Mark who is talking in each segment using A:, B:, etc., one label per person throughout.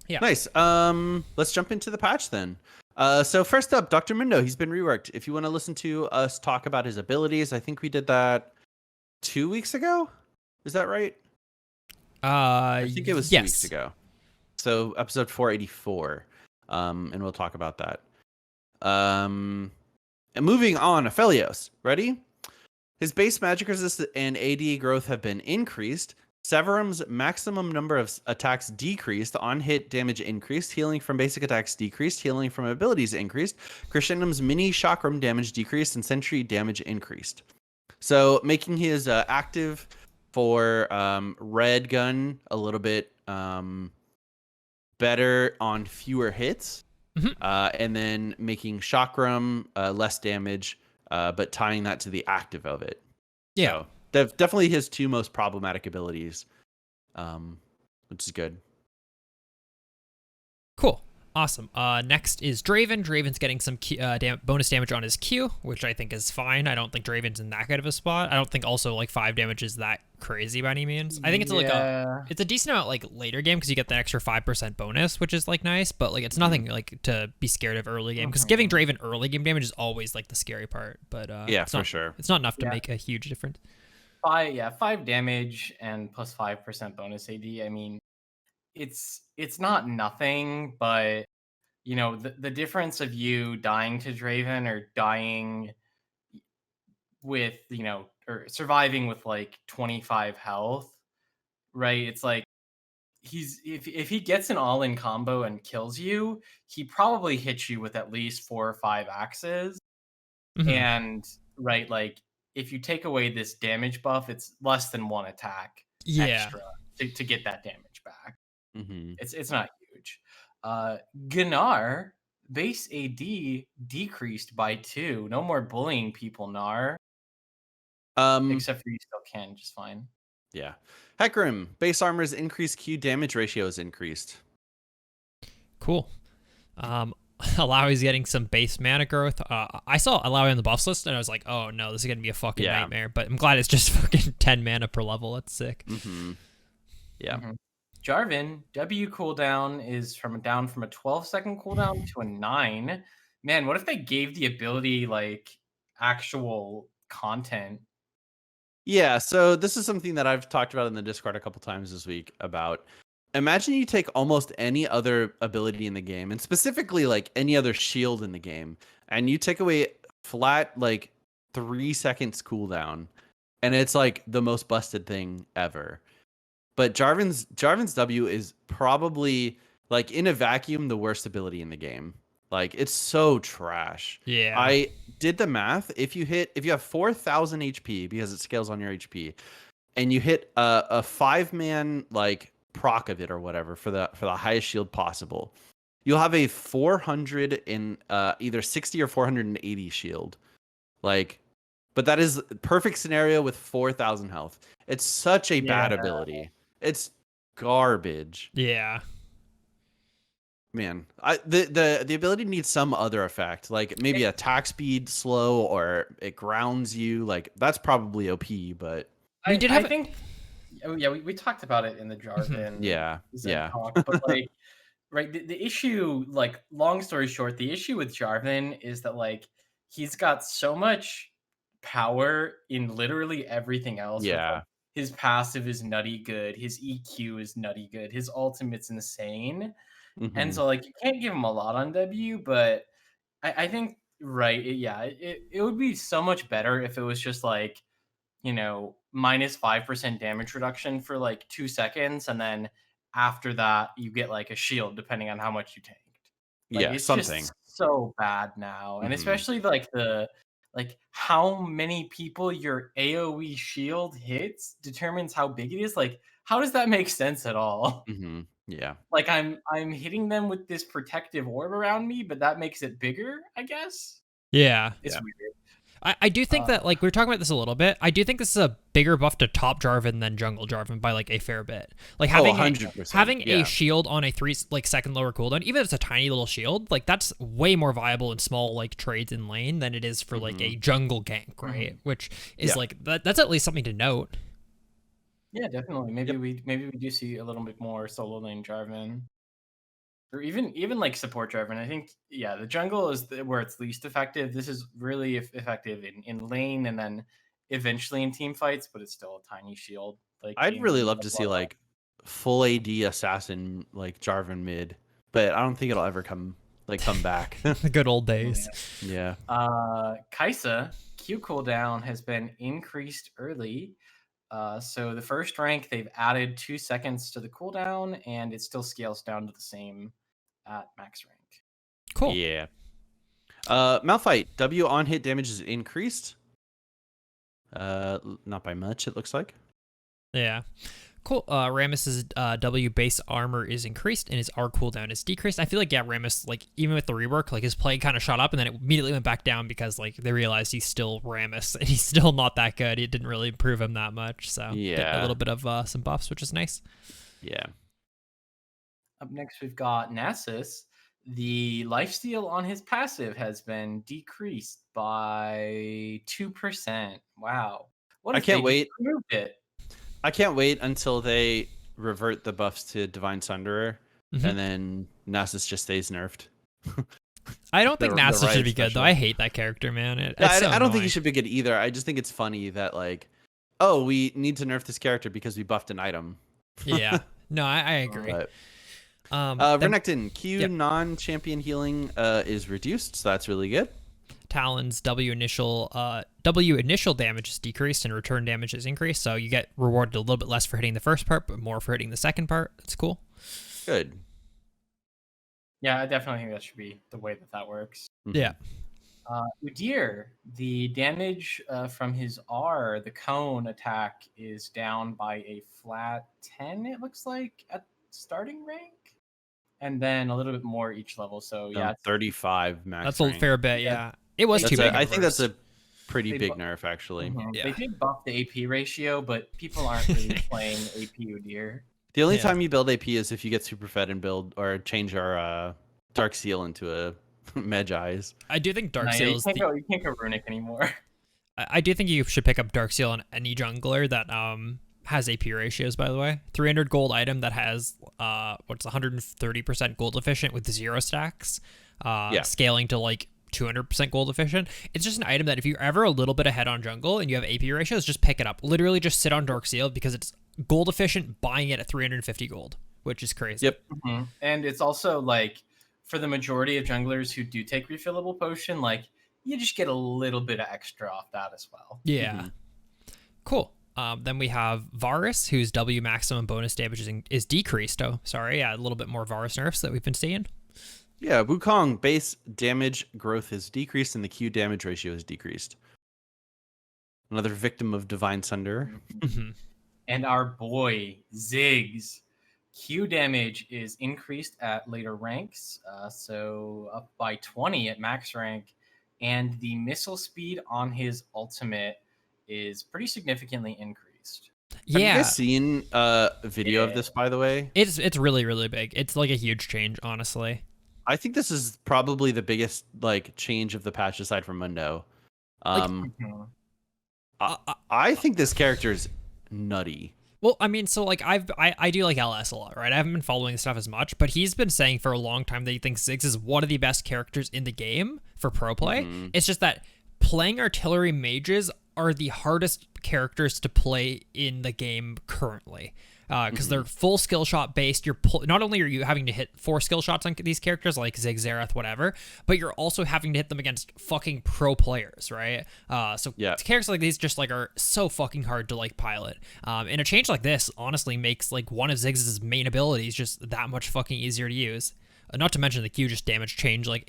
A: Yeah.
B: Nice. Let's jump into the patch then. So first up, Dr. Mundo, he's been reworked. If you want to listen to us talk about his abilities, I think we did that 2 weeks ago. Is that right? I think it was 2 weeks
A: Yes.
B: ago. So episode 484. And we'll talk about that. And moving on, Aphelios. Ready? His base magic resist and AD growth have been increased. Severum's maximum number of attacks decreased, on hit damage increased, healing from basic attacks decreased, healing from abilities increased, Crescendum's mini chakram damage decreased, and sentry damage increased. So making his active for red gun a little bit better on fewer hits, and then making chakram less damage, but tying that to the active of it.
A: Yeah.
B: So definitely his two most problematic abilities, which is good.
A: Cool. Awesome. Next is Draven. Draven's getting some bonus damage on his Q, which I think is fine. I don't think Draven's in that good of a spot. I don't think also like 5 damage is that crazy by any means. I think it's it's a decent amount like later game because you get the extra 5% bonus, which is like nice, but like it's nothing like to be scared of early game because giving Draven early game damage is always like the scary part. But
B: Yeah,
A: for
B: sure.
A: It's not enough to make a huge difference.
C: 5 damage and plus 5% bonus AD. I mean, it's not nothing, but you know, the difference of you dying to Draven or dying with, you know, or surviving with like 25 health, right? It's like if he gets an all-in combo and kills you, he probably hits you with at least 4 or 5 axes. And right, like if you take away this damage buff, it's less than 1 attack extra to get that damage back. It's not huge. Gnar base AD decreased by 2. No more bullying people, Gnar. Except for you still can just fine.
B: Yeah. Hecarim, base armor's increased Q damage ratio is increased.
A: Cool. Alawi's getting some base mana growth. I saw Alawi on the buffs list and I was like, oh no, this is gonna be a fucking nightmare. But I'm glad it's just fucking 10 mana per level. That's sick.
B: Yeah.
C: Jarvan, W cooldown is down from a 12-second cooldown to a 9. Man, what if they gave the ability like actual content?
B: Yeah, so this is something that I've talked about in the Discord a couple times this week about. Imagine you take almost any other ability in the game, and specifically like any other shield in the game, and you take away flat like 3 seconds cooldown, and it's like the most busted thing ever. But Jarvan's W is probably like in a vacuum the worst ability in the game. Like it's so trash.
A: Yeah.
B: I did the math. If you have 4,000 HP because it scales on your HP, and you hit a 5-man like proc of it or whatever for the highest shield possible, you'll have a 400 in either 60 or 480 shield. Like, but that is perfect scenario with 4,000 health. It's such a bad ability. It's garbage.
A: Yeah.
B: Man, the ability needs some other effect, like maybe attack speed slow or it grounds you. Like that's probably OP, but
C: I think we talked about it in the Jarvan talk, but like right, the issue, like long story short, the issue with Jarvan is that like he's got so much power in literally everything else.
B: Yeah.
C: Like, his passive is nutty good, his EQ is nutty good, his ultimate's insane. And so like you can't give him a lot on W, but I think it would be so much better if it was just like, you know, minus 5% damage reduction for like 2 seconds, and then after that you get like a shield depending on how much you tanked. Like it's
B: something.
C: just so bad now. And especially like how many people your AoE shield hits determines how big it is. Like, how does that make sense at all?
B: Yeah.
C: Like I'm hitting them with this protective orb around me, but that makes it bigger, I guess.
A: Yeah.
C: It's weird.
A: I do think that, like, we were talking about this a little bit. I do think this is a bigger buff to top Jarvan than jungle Jarvan by, like, a fair bit. Like, having
B: 100%.
A: A shield on a 3-second lower cooldown, even if it's a tiny little shield, like, that's way more viable in small, like, trades in lane than it is for, like, a jungle gank, right? Which is, like, that's at least something to note.
C: Yeah, definitely. Maybe we do see a little bit more solo lane Jarvan. Or even like support Draven. I think the jungle is where it's least effective. This is really effective in lane and then eventually in team fights, but it's still a tiny shield. Like
B: I'd
C: getting
B: really
C: them
B: love
C: to
B: to see
C: blow up.
B: like full AD assassin like Jarvan mid, but I don't think it'll ever come back.
A: The good old days.
B: Yeah.
C: Kaisa Q cooldown has been increased early. So the first rank they've added 2 seconds to the cooldown, and it still scales down to the same at max rank.
A: Cool.
B: Yeah. Malphite, W on hit damage is increased. Not by much, it looks like.
A: Yeah. Cool. Rammus's W base armor is increased and his R cooldown is decreased. I feel like Rammus, like even with the rework, like his play kind of shot up and then it immediately went back down because like they realized he's still Rammus and he's still not that good. It didn't really improve him that much. So
B: Yeah.
A: a little bit of some buffs, which is nice.
B: Yeah.
C: Up next, we've got Nasus. The lifesteal on his passive has been decreased by 2%. Wow. What
B: I
C: if
B: can't
C: they
B: wait.
C: just removed it?
B: I can't wait until they revert the buffs to Divine Sunderer, and then Nasus just stays nerfed.
A: I don't think
B: The
A: Nasus
B: riot
A: should be good
B: special.
A: though. I hate that character, man.
B: I don't think he should be good either. I just think it's funny that like, oh, we need to nerf this character because we buffed an item.
A: Yeah. No, I agree.
B: But,
A: Then
B: Renekton, Q
A: Yep.
B: non-champion healing is reduced, so that's really good.
A: Talon's W initial damage is decreased and return damage is increased, so you get rewarded a little bit less for hitting the first part, but more for hitting the second part. That's cool.
B: Good.
C: Yeah, I definitely think that should be the way that works.
B: Mhm.
A: Yeah.
C: Udyr, the damage from his R, the cone attack, is down by a flat 10, it looks like, at starting rank. And then a little bit more each level. So, yeah.
B: It's 35 max.
A: That's a
B: rank.
A: fair bit, yeah. It was
B: That's
A: too big.
B: I think that's a pretty
C: They
B: big
C: bu-
B: nerf, actually.
A: Yeah.
C: They did buff the AP ratio, but people aren't really playing AP Udyr.
B: The only
A: Yeah.
B: time you build AP is if you get super fed and build or change our Dark Seal into a Medjai's.
A: I do think Dark
C: No,
A: Seal
C: you
A: is
C: can't go runic anymore.
A: I do think you should pick up Dark Seal on any jungler that has AP ratios, by the way. 300 gold item that has 130% gold efficient with 0 stacks. Scaling to like 200% gold efficient. It's just an item that if you're ever a little bit ahead on jungle and you have AP ratios, just pick it up. Literally just sit on Dark Seal because it's gold efficient, buying it at 350 gold, which is crazy.
B: Yep.
C: And it's also like for the majority of junglers who do take refillable potion, like you just get a little bit of extra off that as well.
A: Yeah. Cool. Then we have Varus, whose W maximum bonus damage is decreased. Oh, sorry. Yeah, a little bit more Varus nerfs that we've been seeing.
B: Yeah, Wukong base damage growth is decreased and the Q damage ratio is decreased. Another victim of Divine Sunder.
C: And our boy Ziggs, Q damage is increased at later ranks, so up by 20 at max rank, and the missile speed on his ultimate is pretty significantly increased.
B: Have you
A: Yeah.
B: guys seen a video of this, by the way?
A: It's really, really big. It's like a huge change, honestly.
B: I think this is probably the biggest like change of the patch aside from Mundo. I think this character is nutty.
A: Well, I mean, so like I do like LS a lot, right? I haven't been following the stuff as much, but he's been saying for a long time that he thinks Ziggs is one of the best characters in the game for pro play. It's just that playing artillery mages are the hardest characters to play in the game currently. Because they're full skill shot based. Not only are you having to hit 4 skill shots on these characters like Ziggs, Xerath, whatever, but you're also having to hit them against fucking pro players, right? Characters like these just like are so fucking hard to like pilot. And a change like this honestly makes like one of Ziggs' main abilities just that much fucking easier to use. Not to mention the Q just damage change like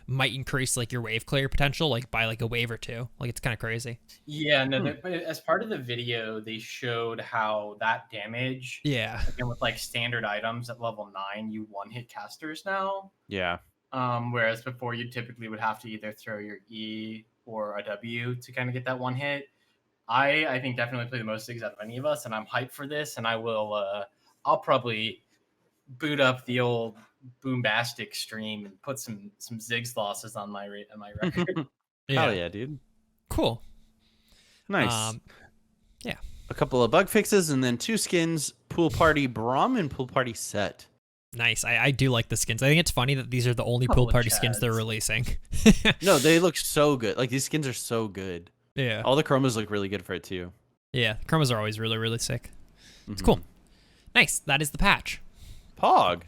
A: might increase like your wave clear potential like by like a wave or 2. Like it's kind of crazy.
C: Yeah, no, but as part of the video, they showed how that damage, again with like standard items at level 9, you one-hit casters now.
B: Yeah.
C: Whereas before you typically would have to either throw your E or a W to kind of get that one hit. I think definitely play the most Ziggs out of any of us, and I'm hyped for this, and I'll probably boot up the old Boombastic stream and put some Ziggs losses on my record.
B: Hell yeah, dude.
A: Cool.
B: Nice.
A: Yeah.
B: A couple of bug fixes and then 2 skins, Pool Party Braum and Pool Party Set.
A: Nice. I do like the skins. I think it's funny that these are the only pool
C: Couple of
A: party skins they're
C: chads.
A: releasing.
B: No, they look so good. Like these skins are so good.
A: Yeah.
B: All the chromas look really good for it too.
A: Yeah. Chromas are always really, really sick. It's cool. Nice. That is the patch.
B: Pog.